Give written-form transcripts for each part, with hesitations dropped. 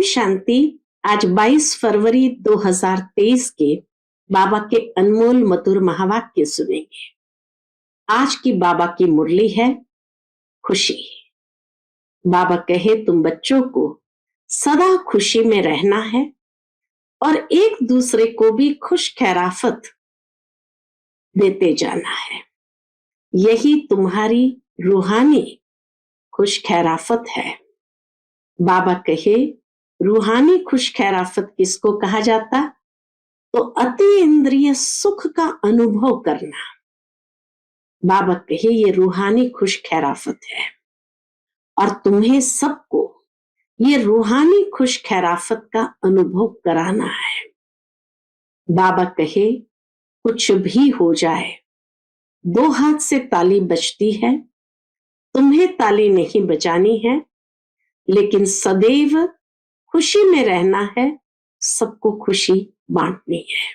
ओम शांति। आज 22 फरवरी 2023 के बाबा के अनमोल मधुर महावाक्य सुनेंगे। आज की बाबा की मुरली है खुशी। बाबा कहे तुम बच्चों को सदा खुशी में रहना है और एक दूसरे को भी खुश खैराफत देते जाना है। यही तुम्हारी रूहानी खुश खैराफत है। बाबा कहे रूहानी खुश खैराफत किसको कहा जाता? तो अति इंद्रिय सुख का अनुभव करना। बाबा कहे ये रूहानी खुश खैराफत है और तुम्हें सबको ये रूहानी खुश खैराफत का अनुभव कराना है। बाबा कहे कुछ भी हो जाए, दो हाथ से ताली बजती है, तुम्हें ताली नहीं बजानी है, लेकिन सदैव खुशी में रहना है, सबको खुशी बांटनी है।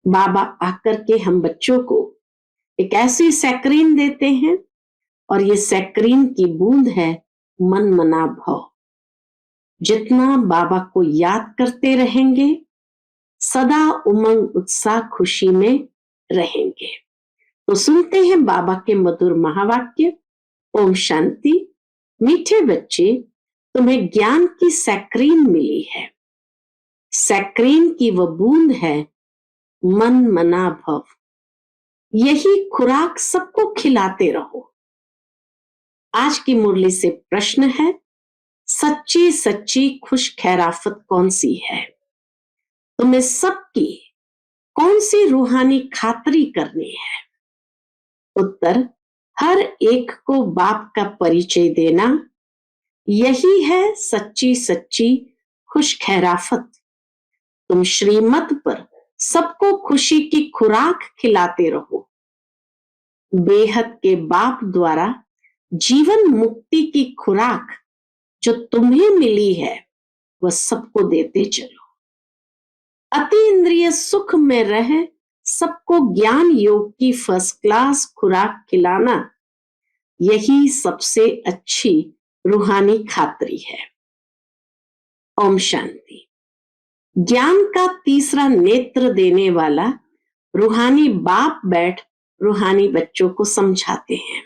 बाबा आकर के हम बच्चों को एक ऐसी सैक्रीन देते हैं और ये सैक्रीन की बूंद है मन मना भाव। जितना बाबा को याद करते रहेंगे सदा उमंग उत्साह खुशी में रहेंगे। तो सुनते हैं बाबा के मधुर महावाक्य। ओम शांति। मीठे बच्चे, तुम्हें ज्ञान की सैक्रीन मिली है। सैक्रीन की वह बूंद है मन मना भव। यही खुराक सबको खिलाते रहो। आज की मुरली से प्रश्न है, सच्ची सच्ची खुश खैराफत कौन सी है? तुम्हें सबकी कौन सी रूहानी खातरी करनी है? उत्तर, हर एक को बाप का परिचय देना। यही है सच्ची सच्ची खुश खैराफत। तुम श्रीमत पर सबको खुशी की खुराक खिलाते रहो। बेहद के बाप द्वारा जीवन मुक्ति की खुराक जो तुम्हें मिली है वह सबको देते चलो। अति इंद्रिय सुख में रह सबको ज्ञान योग की फर्स्ट क्लास खुराक खिलाना, यही सबसे अच्छी रूहानी खातरी है। ओम शांति। ज्ञान का तीसरा नेत्र देने वाला रूहानी बाप बैठ रूहानी बच्चों को समझाते हैं।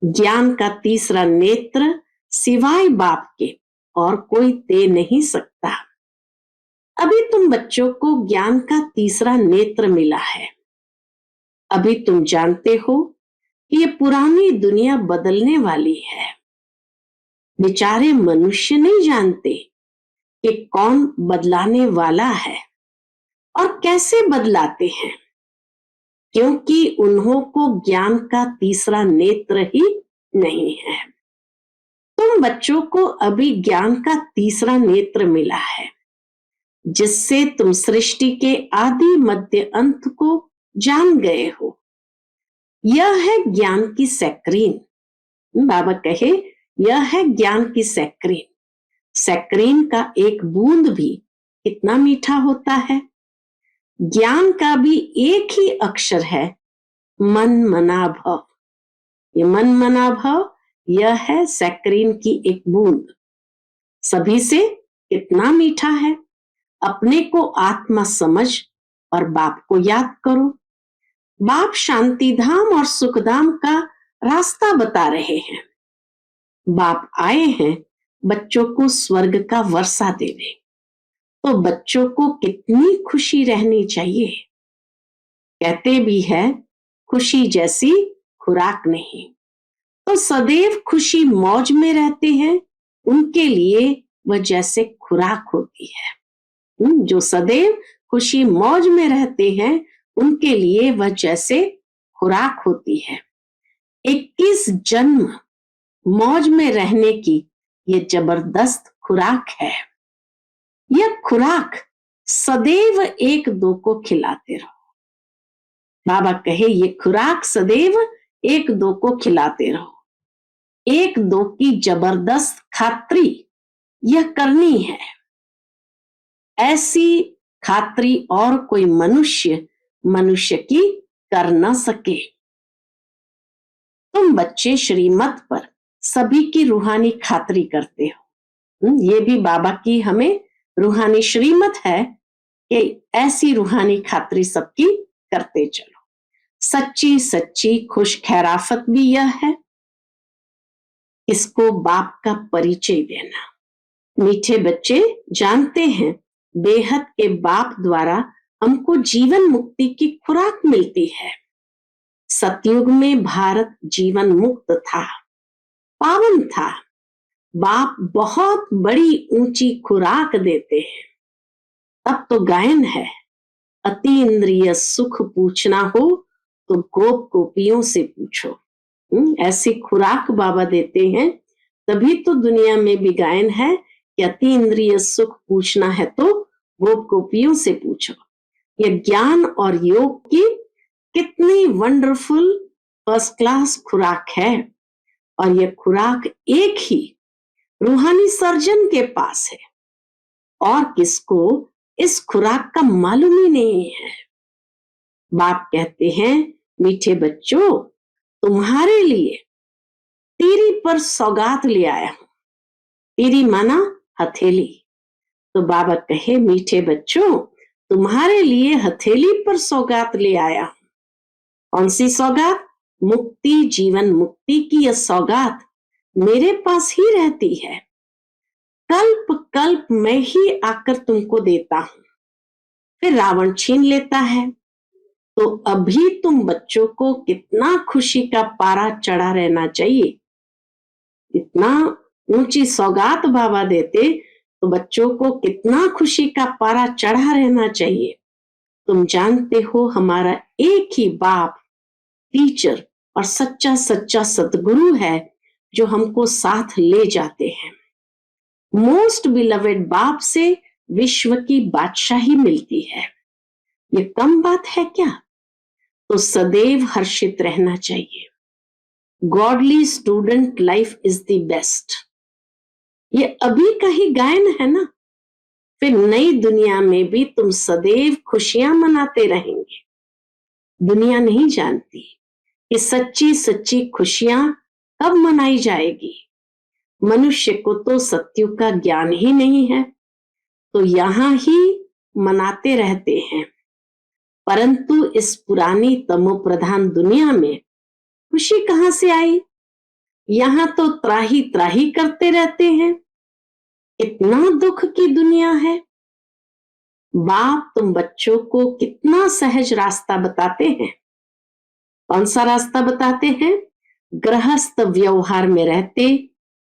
ज्ञान का तीसरा नेत्र सिवाय बाप के और कोई दे नहीं सकता। अभी तुम बच्चों को ज्ञान का तीसरा नेत्र मिला है। अभी तुम जानते हो कि ये पुरानी दुनिया बदलने वाली है। बेचारे मनुष्य नहीं जानते कि कौन बदलाने वाला है और कैसे बदलाते हैं, क्योंकि उन्हों को ज्ञान का तीसरा नेत्र ही नहीं है। तुम बच्चों को अभी ज्ञान का तीसरा नेत्र मिला है, जिससे तुम सृष्टि के आदि मध्य अंत को जान गए हो। यह है ज्ञान की सैक्रीन। बाबा कहे यह है ज्ञान की सैक्रीन। सैक्रीन का एक बूंद भी कितना मीठा होता है। ज्ञान का भी एक ही अक्षर है, मन मना भव। ये मन मना भव यह है सैक्रीन की एक बूंद। सभी से कितना मीठा है। अपने को आत्मा समझ और बाप को याद करो। बाप शांति धाम और सुखधाम का रास्ता बता रहे हैं। बाप आए हैं बच्चों को स्वर्ग का वर्षा देने। तो बच्चों को कितनी खुशी रहनी चाहिए। कहते भी है खुशी जैसी खुराक नहीं। तो सदैव खुशी मौज में रहते हैं, उनके लिए वह जैसे खुराक होती है। जो सदैव खुशी मौज में रहते हैं उनके लिए वह जैसे खुराक होती है। 21 जन्म मौज में रहने की ये जबरदस्त खुराक है। यह खुराक सदैव एक दो को खिलाते रहो। बाबा कहे ये खुराक सदैव एक दो को खिलाते रहो। एक दो की जबरदस्त खातरी यह करनी है। ऐसी खातरी और कोई मनुष्य की कर न सके। तुम बच्चे श्रीमत पर सभी की रूहानी खातरी करते हो। ये भी बाबा की हमें रूहानी श्रीमत है कि ऐसी रूहानी खातरी सबकी करते चलो। सच्ची सच्ची खुश खैराफत भी यह है, इसको बाप का परिचय देना। मीठे बच्चे जानते हैं, बेहद के बाप द्वारा हमको जीवन मुक्ति की खुराक मिलती है। सतयुग में भारत जीवन मुक्त था, पावन था। बाप बहुत बड़ी ऊंची खुराक देते हैं। तब तो गायन है, अति इंद्रिय सुख पूछना हो तो गोप गोपियों से पूछो। ऐसी खुराक बाबा देते हैं, तभी तो दुनिया में भी गायन है कि अति इंद्रिय सुख पूछना है तो गोप गोपियों से पूछो। यह ज्ञान और योग की कितनी वंडरफुल फर्स्ट क्लास खुराक है, और यह खुराक एक ही रूहानी सर्जन के पास है, और किसको इस खुराक का मालूम ही नहीं है। बाप कहते हैं, मीठे बच्चों, तुम्हारे लिए तीरी पर सौगात ले आया हूं। तीरी माना हथेली। तो बाबा कहे, मीठे बच्चों, तुम्हारे लिए हथेली पर सौगात ले आया हूं। कौन सी सौगात? मुक्ति, जीवन मुक्ति की यह सौगात मेरे पास ही रहती है। कल्प कल्प मैं ही आकर तुमको देता हूं, फिर रावण छीन लेता है। तो अभी तुम बच्चों को कितना खुशी का पारा चढ़ा रहना चाहिए। इतना ऊंची सौगात बाबा देते तो बच्चों को कितना खुशी का पारा चढ़ा रहना चाहिए। तुम जानते हो, हमारा एक ही बाप टीचर और सच्चा सच्चा सतगुरु है जो हमको साथ ले जाते हैं। मोस्ट बिलवेड बाप से विश्व की बादशाही मिलती है। ये कम बात है क्या? तो सदैव हर्षित रहना चाहिए। Godly student life is the best. ये अभी का ही गायन है ना, फिर नई दुनिया में भी तुम सदैव खुशियां मनाते रहेंगे। दुनिया नहीं जानती कि सच्ची सच्ची खुशियां कब मनाई जाएगी। मनुष्य को तो सत्युग का ज्ञान ही नहीं है, तो यहां ही मनाते रहते हैं। परंतु इस पुरानी तमो प्रधान दुनिया में खुशी कहां से आई? यहां तो त्राही त्राही करते रहते हैं। इतना दुख की दुनिया है। बाप तुम बच्चों को कितना सहज रास्ता बताते हैं। कौन सा रास्ता बताते हैं? गृहस्थ व्यवहार में रहते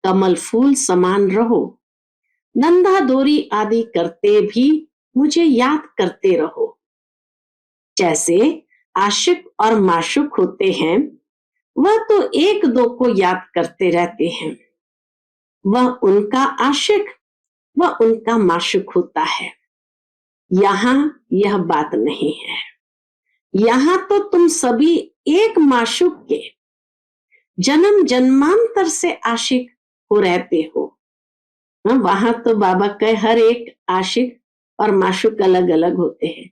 कमल फूल समान रहो। धंधा दोरी आदि करते भी मुझे याद करते रहो। जैसे आशिक और माशुक होते हैं, वह तो एक दो को याद करते रहते हैं। वह उनका आशिक, वह उनका माशुक होता है। यहां यह बात नहीं है। यहां तो तुम सभी एक माशुक के जन्म जन्मांतर से आशिक हो रहते हो। वहां तो बाबा के हर एक आशिक और माशुक अलग अलग होते हैं।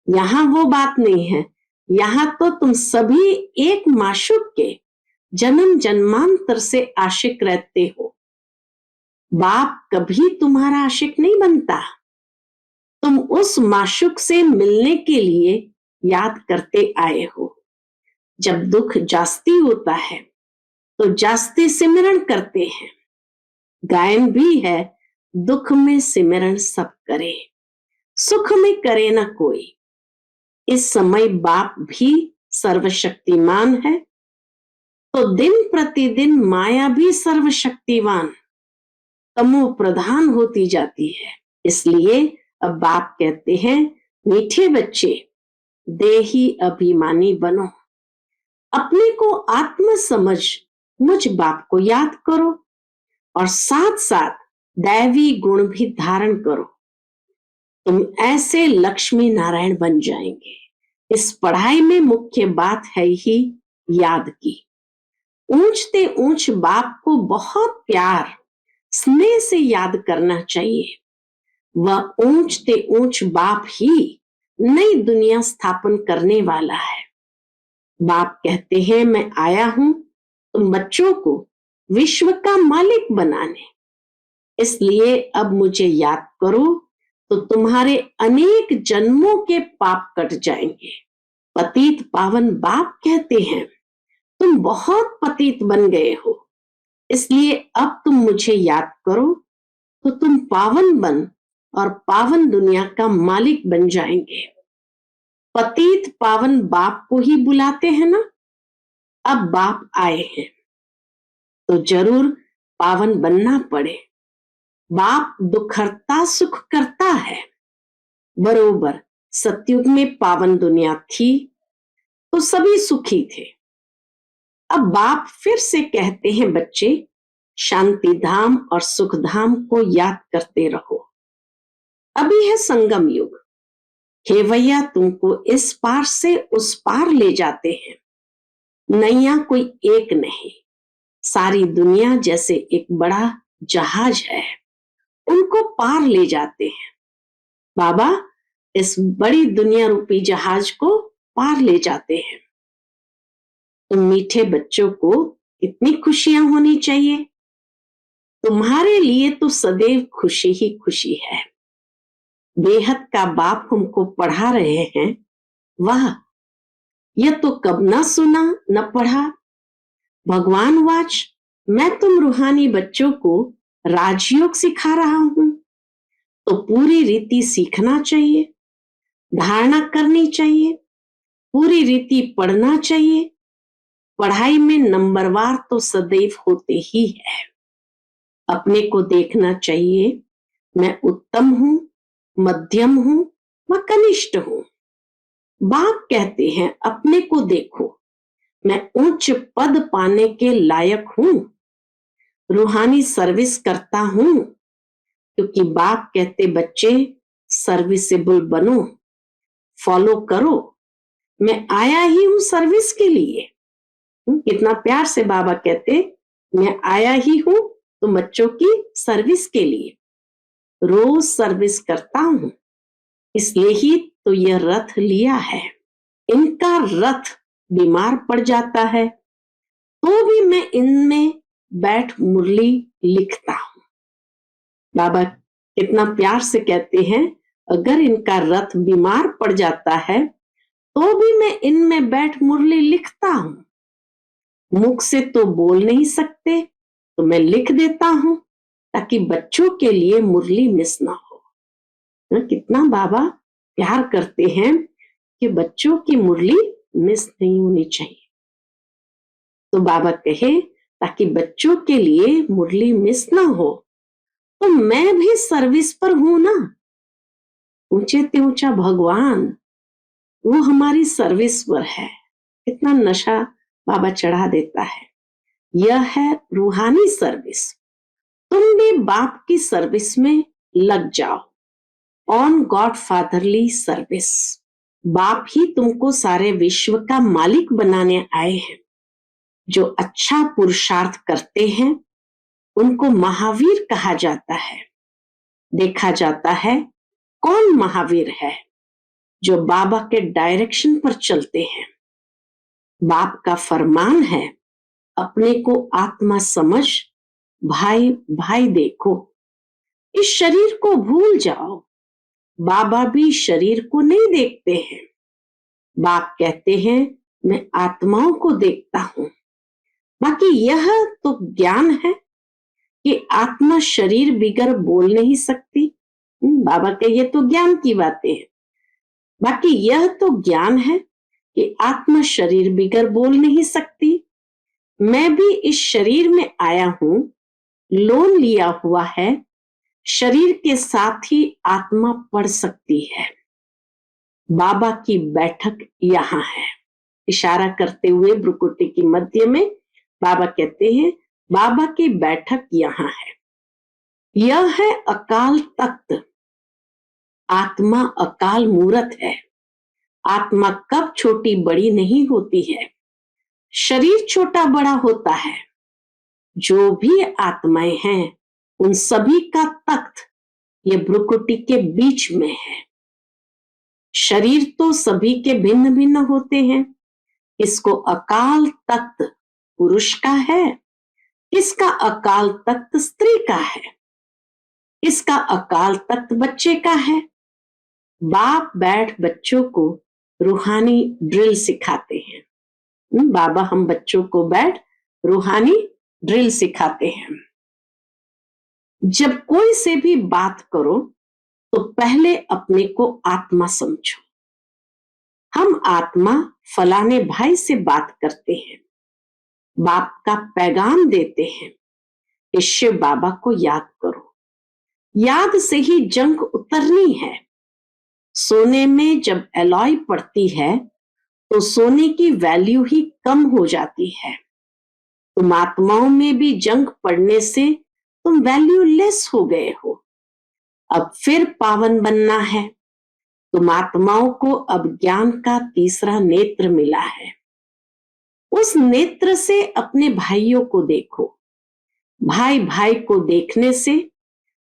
यहां वो बात नहीं है। यहां तो तुम सभी एक माशुक के जन्म जन्मांतर से आशिक रहते हो। बाप कभी तुम्हारा आशिक नहीं बनता। तुम उस माशुक से मिलने के लिए याद करते आए हो। जब दुख जास्ती होता है तो जास्ती सिमरण करते हैं। गायन भी है, दुख में सिमरण सब करे, सुख में करे न कोई। इस समय बाप भी सर्वशक्तिमान है, तो दिन प्रतिदिन माया भी सर्वशक्तिवान तमो प्रधान होती जाती है। इसलिए अब बाप कहते हैं, मीठे बच्चे, देही अभिमानी बनो। अपने को आत्म समझ मुझ बाप को याद करो, और साथ साथ दैवी गुण भी धारण करो। तुम ऐसे लक्ष्मी नारायण बन जाएंगे। इस पढ़ाई में मुख्य बात है ही याद की। ऊंचते ऊंच बाप को बहुत प्यार स्नेह से याद करना चाहिए। वह ऊंचते ऊंच बाप ही नई दुनिया स्थापन करने वाला है। बाप कहते हैं, मैं आया हूं तुम बच्चों को विश्व का मालिक बनाने। इसलिए अब मुझे याद करो तो तुम्हारे अनेक जन्मों के पाप कट जाएंगे। पतित पावन बाप कहते हैं तुम बहुत पतित बन गए हो, इसलिए अब तुम मुझे याद करो तो तुम पावन बन और पावन दुनिया का मालिक बन जाएंगे। पतित पावन बाप को ही बुलाते हैं ना। अब बाप आए हैं तो जरूर पावन बनना पड़े। बाप दुख हरता सुख करता है। बरोबर सतयुग में पावन दुनिया थी तो सभी सुखी थे। अब बाप फिर से कहते हैं बच्चे, शांति धाम और सुख धाम को याद करते रहो। अभी है संगम युग। हे भैया, तुमको इस पार से उस पार ले जाते हैं। नैया कोई एक नहीं, सारी दुनिया जैसे एक बड़ा जहाज है, उनको पार ले जाते हैं। बाबा इस बड़ी दुनिया रूपी जहाज को पार ले जाते हैं। तुम मीठे बच्चों को कितनी खुशियां होनी चाहिए। तुम्हारे लिए तो सदैव खुशी ही खुशी है। बेहद का बाप हमको पढ़ा रहे हैं। वाह, यह तो कब ना सुना न पढ़ा। भगवान वाच, मैं तुम रूहानी बच्चों को राजयोग सिखा रहा हूं तो पूरी रीति सीखना चाहिए, धारणा करनी चाहिए, पूरी रीति पढ़ना चाहिए। पढ़ाई में नंबरवार तो सदैव होते ही है। अपने को देखना चाहिए, मैं उत्तम हूं, मध्यम हूं, मैं कनिष्ठ हूं। बाप कहते हैं अपने को देखो, मैं उच्च पद पाने के लायक हूं, रूहानी सर्विस करता हूं। क्योंकि बाप कहते बच्चे सर्विसेबल बनो, फॉलो करो। मैं आया ही हूं सर्विस के लिए। कितना प्यार से बाबा कहते मैं आया ही हूं तो बच्चों की सर्विस के लिए। रोज सर्विस करता हूं, इसलिए ही तो यह रथ लिया है। इनका रथ बीमार पड़ जाता है तो भी मैं इनमें बैठ मुरली लिखता हूं। बाबा कितना प्यार से कहते हैं, अगर इनका रथ बीमार पड़ जाता है तो भी मैं इनमें बैठ मुरली लिखता हूं। मुख से तो बोल नहीं सकते तो मैं लिख देता हूं ताकि बच्चों के लिए मुरली मिस ना हो। कितना बाबा प्यार करते हैं कि बच्चों की मुरली मिस नहीं होनी चाहिए। तो बाबा कहे ताकि बच्चों के लिए मुरली मिस ना हो, तो मैं भी सर्विस पर हूं ना। ऊंचे ते ऊंचा भगवान वो हमारी सर्विस पर है। कितना नशा बाबा चढ़ा देता है। यह है रूहानी सर्विस। तुम भी बाप की सर्विस में लग जाओ। On God fatherly service. बाप ही तुमको सारे विश्व का मालिक बनाने आए हैं। जो अच्छा पुरुषार्थ करते हैं उनको महावीर कहा जाता है। देखा जाता है कौन महावीर है, जो बाबा के डायरेक्शन पर चलते हैं। बाप का फरमान है, अपने को आत्मा समझ, भाई भाई देखो। इस शरीर को भूल जाओ। बाबा भी शरीर को नहीं देखते हैं। बाप कहते हैं मैं आत्माओं को देखता हूं। बाकी यह तो ज्ञान है कि आत्मा शरीर बिगर बोल नहीं सकती। बाबा के ये तो ज्ञान की बातें हैं। बाकी यह तो ज्ञान है कि आत्मा शरीर बिगर बोल नहीं सकती। मैं भी इस शरीर में आया हूं, लोन लिया हुआ है। शरीर के साथ ही आत्मा पढ़ सकती है। बाबा की बैठक यहां है। इशारा करते हुए भ्रुकुटी की मध्य में बाबा कहते हैं बाबा की बैठक यहां है। यह है अकाल तख्त। आत्मा अकाल मूरत है। आत्मा कब छोटी बड़ी नहीं होती है, शरीर छोटा बड़ा होता है। जो भी आत्माएं हैं उन सभी का तख्त ये भ्रुकुटी के बीच में है। शरीर तो सभी के भिन्न भिन्न होते हैं। इसको अकाल तख्त पुरुष का है, इसका अकाल तख्त स्त्री का है। इसका अकाल तख्त बच्चे का है। बाप बैठ बच्चों को रूहानी ड्रिल सिखाते हैं। बाबा हम बच्चों को बैठ रूहानी ड्रिल सिखाते हैं। जब कोई से भी बात करो तो पहले अपने को आत्मा समझो। हम आत्मा फलाने भाई से बात करते हैं, बाप का पैगाम देते हैं कि शिव बाबा को याद करो। याद से ही जंग उतरनी है। सोने में जब एलॉय पड़ती है तो सोने की वैल्यू ही कम हो जाती है। तुम आत्माओं में भी जंग पड़ने से तुम वैल्यूलेस हो गए हो। अब फिर पावन बनना है। तुम आत्माओं को अब ज्ञान का तीसरा नेत्र मिला है। उस नेत्र से अपने भाइयों को देखो। भाई भाई को देखने से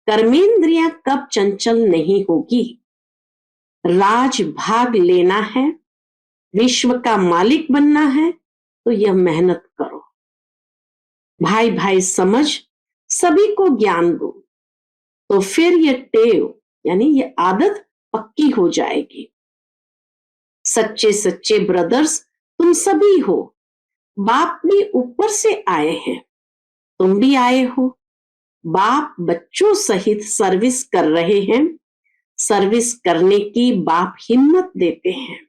कर्मेंद्रियां कब चंचल नहीं होगी। राज भाग लेना है, विश्व का मालिक बनना है तो यह मेहनत करो। भाई भाई समझ सभी को ज्ञान दो तो फिर यह टेव यानी यह आदत पक्की हो जाएगी। सच्चे सच्चे ब्रदर्स तुम सभी हो। बाप भी ऊपर से आए हैं, तुम भी आए हो। बाप बच्चों सहित सर्विस कर रहे हैं। सर्विस करने की बाप हिम्मत देते हैं।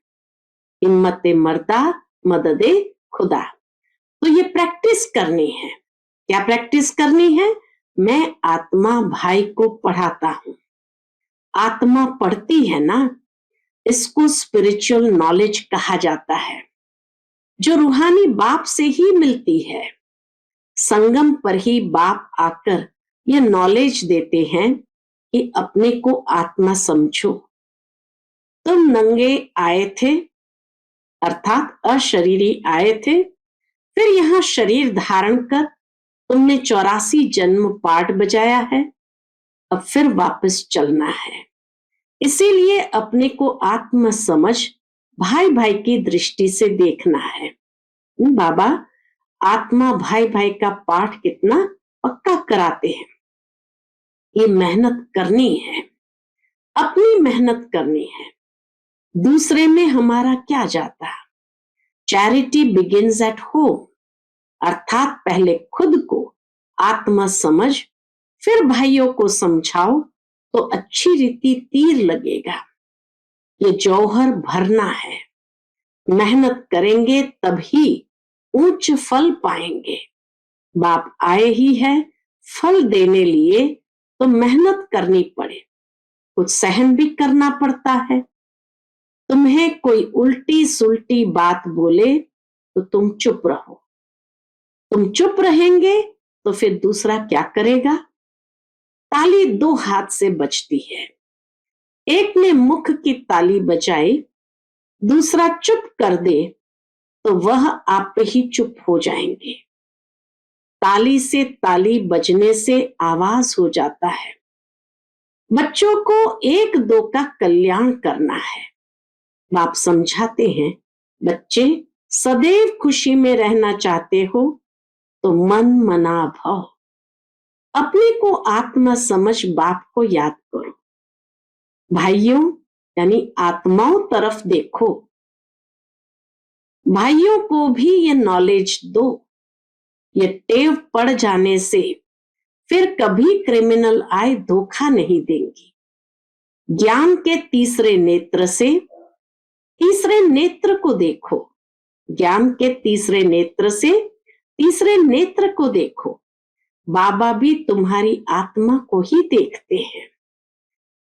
हिम्मत मर्दा मददे खुदा। तो ये प्रैक्टिस करनी है। क्या प्रैक्टिस करनी है? मैं आत्मा भाई को पढ़ाता हूं। आत्मा पढ़ती है ना, इसको स्पिरिचुअल नॉलेज कहा जाता है, जो रूहानी बाप से ही मिलती है। संगम पर ही बाप आकर यह नॉलेज देते हैं कि अपने को आत्मा समझो। तुम नंगे आए थे, अर्थात अशरीरी आए थे, फिर यहां शरीर धारण कर तुमने 84 जन्म पाठ बजाया है। अब फिर वापस चलना है। इसीलिए अपने को आत्म समझ भाई भाई की दृष्टि से देखना है। बाबा आत्मा भाई भाई का पाठ कितना पक्का कराते हैं। ये मेहनत करनी है, अपनी मेहनत करनी है। दूसरे में हमारा क्या जाता। चैरिटी बिगिंस एट होम, अर्थात पहले खुद को आत्मा समझ फिर भाइयों को समझाओ तो अच्छी रीति तीर लगेगा। ये जौहर भरना है। मेहनत करेंगे तभी उच्च फल पाएंगे। बाप आए ही है फल देने लिए, तो मेहनत करनी पड़े, कुछ सहन भी करना पड़ता है। तुम्हें कोई उल्टी सुल्टी बात बोले तो तुम चुप रहो। तुम चुप रहेंगे तो फिर दूसरा क्या करेगा। ताली दो हाथ से बजती है। एक ने मुख की ताली बजाई, दूसरा चुप कर दे तो वह आप ही चुप हो जाएंगे। ताली से ताली बजने से आवाज हो जाता है। बच्चों को एक दो का कल्याण करना है। बाप समझाते हैं, बच्चे सदैव खुशी में रहना चाहते हो तो मन मना भव। अपने को आत्मा समझ बाप को याद करो। भाइयों यानी आत्माओं तरफ देखो। भाइयों को भी ये नॉलेज दो। ये टेव पड़ जाने से फिर कभी क्रिमिनल आए धोखा नहीं देंगी। ज्ञान के तीसरे नेत्र से तीसरे नेत्र को देखो। ज्ञान के तीसरे नेत्र से तीसरे नेत्र को देखो। बाबा भी तुम्हारी आत्मा को ही देखते हैं।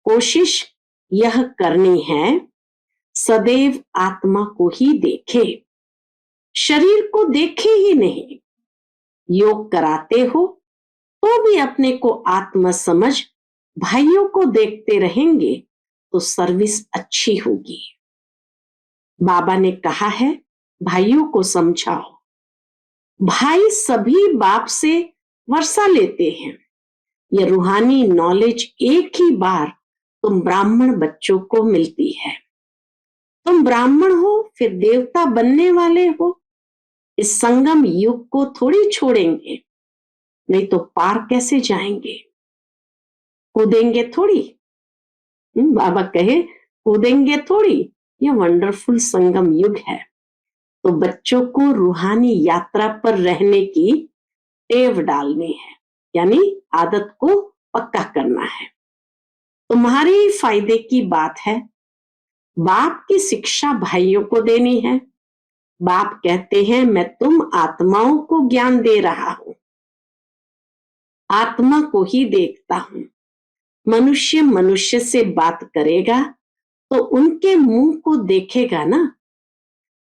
कोशिश यह करनी है सदैव आत्मा को ही देखे, शरीर को देखे ही नहीं। योग कराते हो तो भी अपने को आत्मा समझ भाइयों को देखते रहेंगे तो सर्विस अच्छी होगी। बाबा ने कहा है भाइयों को समझाओ। भाई सभी बाप से वर्षा लेते हैं। यह रूहानी नॉलेज एक ही बार तुम ब्राह्मण बच्चों को मिलती है। तुम ब्राह्मण हो फिर देवता बनने वाले हो। इस संगम युग को थोड़ी छोड़ेंगे, नहीं तो पार कैसे जाएंगे। कूदेंगे थोड़ी। बाबा कहे कूदेंगे थोड़ी, ये वंडरफुल संगम युग है। तो बच्चों को रूहानी यात्रा पर रहने की टेव डालनी है, यानी आदत को पक्का करना है। तुम्हारे फायदे की बात है। बाप की शिक्षा भाइयों को देनी है। बाप कहते हैं मैं तुम आत्माओं को ज्ञान दे रहा हूं, आत्मा को ही देखता हूं। मनुष्य मनुष्य से बात करेगा तो उनके मुंह को देखेगा ना।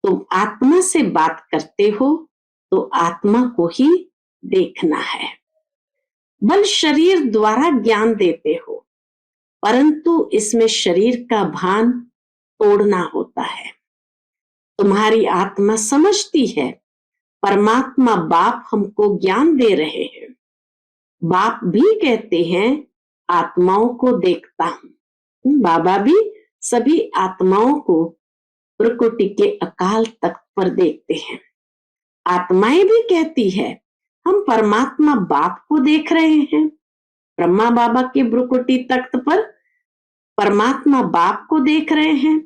तुम आत्मा से बात करते हो तो आत्मा को ही देखना है। बल शरीर द्वारा ज्ञान देते हो, परंतु इसमें शरीर का भान तोड़ना होता है। तुम्हारी आत्मा समझती है परमात्मा बाप हमको ज्ञान दे रहे हैं। बाप भी कहते हैं आत्माओं को देखता हूं। बाबा भी सभी आत्माओं को प्रकृति के अकाल तख्त पर देखते हैं। आत्माएं भी कहती है हम परमात्मा बाप को देख रहे हैं। ब्रह्मा बाबा के भ्रुकुटी तख्त पर परमात्मा बाप को देख रहे हैं,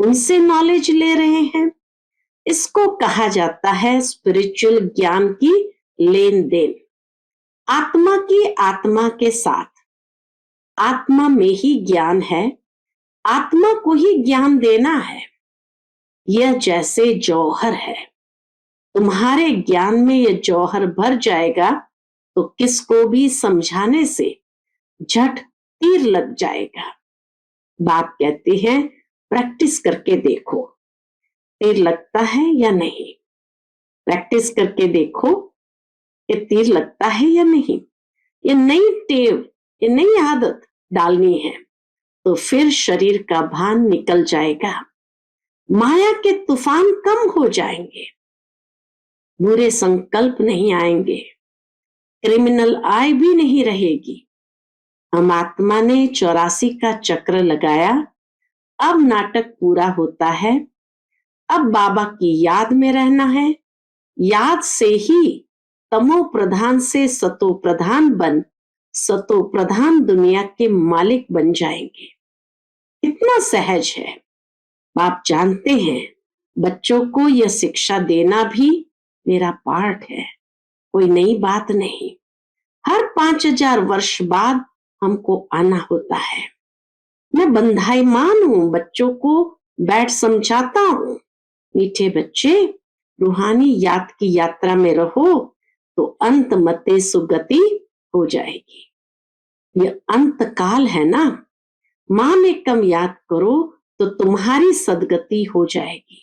उनसे नॉलेज ले रहे हैं। इसको कहा जाता है स्पिरिचुअल ज्ञान की लेन देन। आत्मा की आत्मा के साथ, आत्मा में ही ज्ञान है, आत्मा को ही ज्ञान देना है। यह जैसे जौहर है, तुम्हारे ज्ञान में यह जौहर भर जाएगा तो किसको भी समझाने से झट तीर लग जाएगा। बाप कहते हैं प्रैक्टिस करके देखो, तीर लगता है या नहीं। प्रैक्टिस करके देखो कि तीर लगता है या नहीं। ये नई टेव, ये नई आदत डालनी है तो फिर शरीर का भान निकल जाएगा। माया के तूफान कम हो जाएंगे, बुरे संकल्प नहीं आएंगे, क्रिमिनल आय भी नहीं रहेगी। हम आत्मा ने 84 का चक्र लगाया, अब नाटक पूरा होता है। अब बाबा की याद में रहना है। याद से ही तमो प्रधान से सतो प्रधान बन सतो प्रधान दुनिया के मालिक बन जाएंगे। इतना सहज है। आप जानते हैं बच्चों को यह शिक्षा देना भी मेरा पार्ट है, कोई नई बात नहीं। हर 5000 वर्ष बाद हमको आना होता है। मैं बंधाईमान हूं, बच्चों को बैठ समझाता हूं। मीठे बच्चे, रूहानी याद की यात्रा में रहो तो अंत मते सुगति हो जाएगी। ये अंत काल है ना। मां में कम याद करो तो तुम्हारी सदगति हो जाएगी।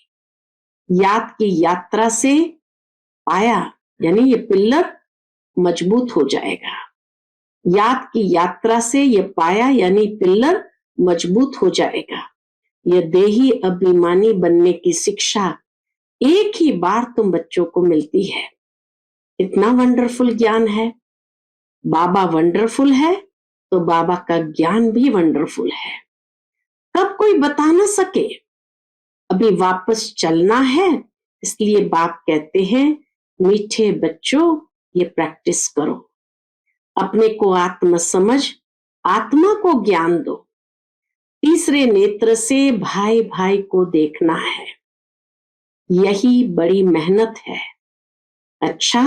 याद की यात्रा से पाया यानी ये पिल्लर मजबूत हो जाएगा। याद की यात्रा से ये पाया यानी पिल्लर मजबूत हो जाएगा। यह देही अभिमानी बनने की शिक्षा एक ही बार तुम बच्चों को मिलती है। इतना वंडरफुल ज्ञान है। बाबा वंडरफुल है तो बाबा का ज्ञान भी वंडरफुल है। कब कोई बता ना सके। अभी वापस चलना है, इसलिए बाप कहते हैं मीठे बच्चों ये प्रैक्टिस करो। अपने को आत्म समझ, आत्मा को ज्ञान दो। तीसरे नेत्र से भाई भाई को देखना है, यही बड़ी मेहनत है। अच्छा,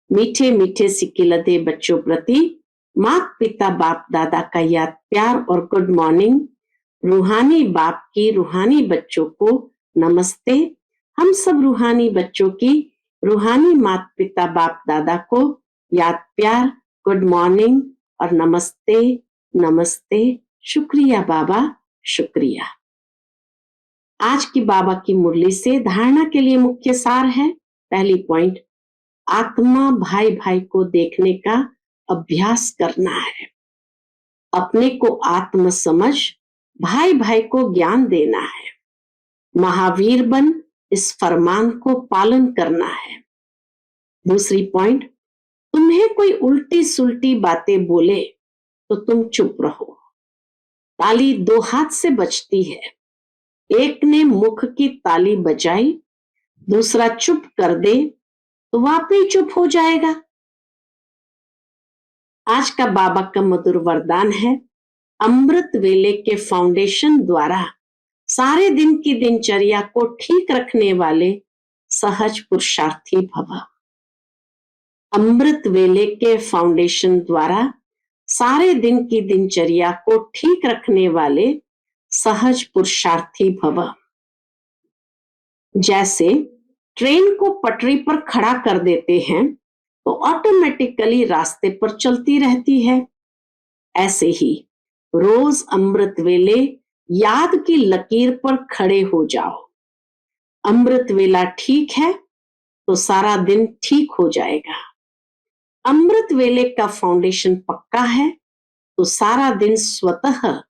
मीठे मीठे सिकिलते बच्चों प्रति माता पिता बाप दादा का याद प्यार और गुड मॉर्निंग। रूहानी बाप की रूहानी बच्चों को नमस्ते। हम सब रूहानी बच्चों की रूहानी माता पिता बाप दादा को याद प्यार, गुड मॉर्निंग और नमस्ते नमस्ते। शुक्रिया बाबा, शुक्रिया। आज की बाबा की मुरली से धारणा के लिए मुख्य सार है। पहली पॉइंट, आत्मा भाई भाई को देखने का अभ्यास करना है। अपने को आत्म समझ, भाई भाई को ज्ञान देना है। महावीर बन इस फरमान को पालन करना है। दूसरी पॉइंट, तुम्हें कोई उल्टी सुल्टी बातें बोले तो तुम चुप रहो। ताली 2 हाथ से बजती है। एक ने मुख की ताली बजाई, दूसरा चुप कर दे तो वापस चुप हो जाएगा। आज का बाबा का मधुर वरदान है, अमृत वेले के फाउंडेशन द्वारा सारे दिन की दिनचर्या को ठीक रखने वाले सहज पुरुषार्थी भव। अमृत वेले के फाउंडेशन द्वारा सारे दिन की दिनचर्या को ठीक रखने वाले सहज पुरुषार्थी भव। जैसे ट्रेन को पटरी पर खड़ा कर देते हैं तो ऑटोमेटिकली रास्ते पर चलती रहती है, ऐसे ही रोज अमृत वेले याद की लकीर पर खड़े हो जाओ। अमृत वेला ठीक है तो सारा दिन ठीक हो जाएगा। अमृत वेले का फाउंडेशन पक्का है तो सारा दिन स्वतः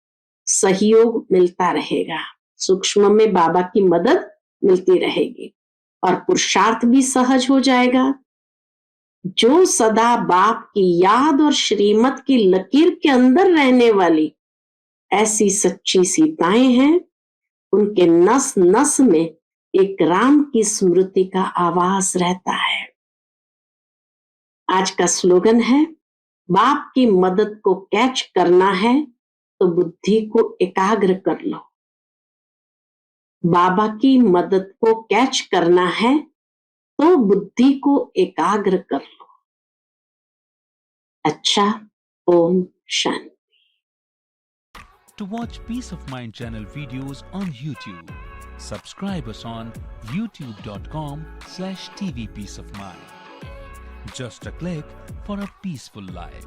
सहयोग मिलता रहेगा, सूक्ष्म में बाबा की मदद मिलती रहेगी और पुरुषार्थ भी सहज हो जाएगा। जो सदा बाप की याद और श्रीमत की लकीर के अंदर रहने वाली ऐसी सच्ची सीताएं हैं, उनके नस नस में एक राम की स्मृति का आवाज रहता है। आज का स्लोगन है, बाप की मदद को कैच करना है तो बुद्धि को एकाग्र कर लो। बाबा की मदद को कैच करना है तो बुद्धि को एकाग्र कर लो। अच्छा, Om Shanti. To watch Peace of Mind channel videos on YouTube, subscribe us on youtube.com/TV Peace of Mind. Just a click for a peaceful life.